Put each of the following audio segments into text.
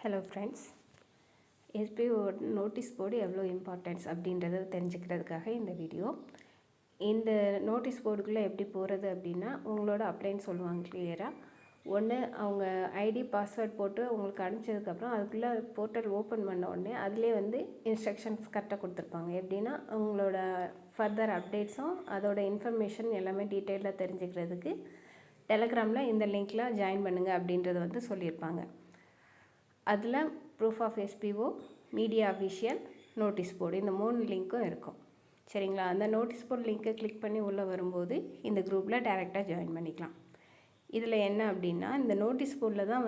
Hello friends, SPO notice board எவ்வளோ importance அப்படின்றத தெரிஞ்சுக்கிறதுக்காக இந்த வீடியோ. இந்த நோட்டீஸ் போர்டுக்குள்ளே எப்படி போகிறது அப்படின்னா, உங்களோட அப்ளைன்னு சொல்லுவாங்க கிளியராக. ஒன்று அவங்க ஐடி பாஸ்வேர்ட் போட்டு உங்களுக்கு அனுப்பிச்சதுக்கப்புறம் அதுக்குள்ளே போர்ட்டல் ஓப்பன் பண்ண உடனே அதிலே இன்ஸ்ட்ரக்ஷன்ஸ் கரெக்டாக கொடுத்துருப்பாங்க. எப்படின்னா உங்களோட ஃபர்தர் அப்டேட்ஸும் அதோட இன்ஃபர்மேஷன் எல்லாமே டீட்டெயிலாக தெரிஞ்சுக்கிறதுக்கு டெலகிராமில் இந்த லிங்க்கில் ஜாயின் பண்ணுங்கள் அப்படின்றத சொல்லியிருப்பாங்க. அதில் proof of SPO, media official, notice board இந்த 3 லிங்க்கும் இருக்கும். சரிங்களா? அந்த நோட்டீஸ் போர்டு லிங்க்கை கிளிக் பண்ணி உள்ளே வரும்போது இந்த குரூப்பில் டைரெக்டாக ஜாயின் பண்ணிக்கலாம். இதில் என்ன அப்படின்னா, இந்த நோட்டீஸ் போர்டில் தான்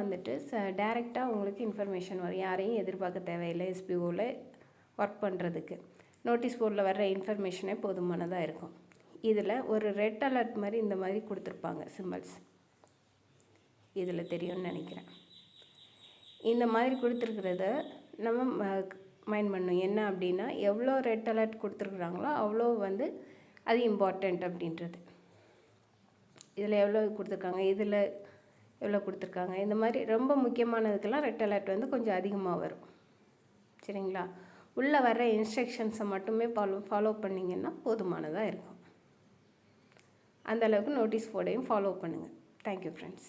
டைரெக்டாக உங்களுக்கு இன்ஃபர்மேஷன் வரும். யாரையும் எதிர்பார்க்க தேவையில்லை. எஸ்பிஓவில் ஒர்க் பண்ணுறதுக்கு நோட்டீஸ் போர்டில் வர்ற இன்ஃபர்மேஷனே போதுமானதாக இருக்கும். இதில் ஒரு ரெட் அலர்ட் மாதிரி இந்த மாதிரி கொடுத்துருப்பாங்க சிம்பிள்ஸ். இதில் தெரியும்னு நினைக்கிறேன். இந்த மாதிரி கொடுத்துருக்கிறத நம்ம மைண்ட் பண்ணணும். என்ன அப்படின்னா, எவ்வளோ ரெட் அலர்ட் கொடுத்துருக்குறாங்களோ அவ்வளோ அது இம்பார்ட்டண்ட் அப்படின்றது. இதில் எவ்வளோ கொடுத்துருக்காங்க, இதில் எவ்வளோ கொடுத்துருக்காங்க, இந்த மாதிரி ரொம்ப முக்கியமானதுக்கெல்லாம் ரெட் அலர்ட் கொஞ்சம் அதிகமாக வரும். சரிங்களா? உள்ளே வர்ற இன்ஸ்ட்ரக்ஷன்ஸை மட்டுமே ஃபாலோ பண்ணிங்கன்னா போதுமானதாக இருக்கும். அந்தளவுக்கு நோட்டீஸ் போர்டையும் ஃபாலோ பண்ணுங்கள். Thank you friends.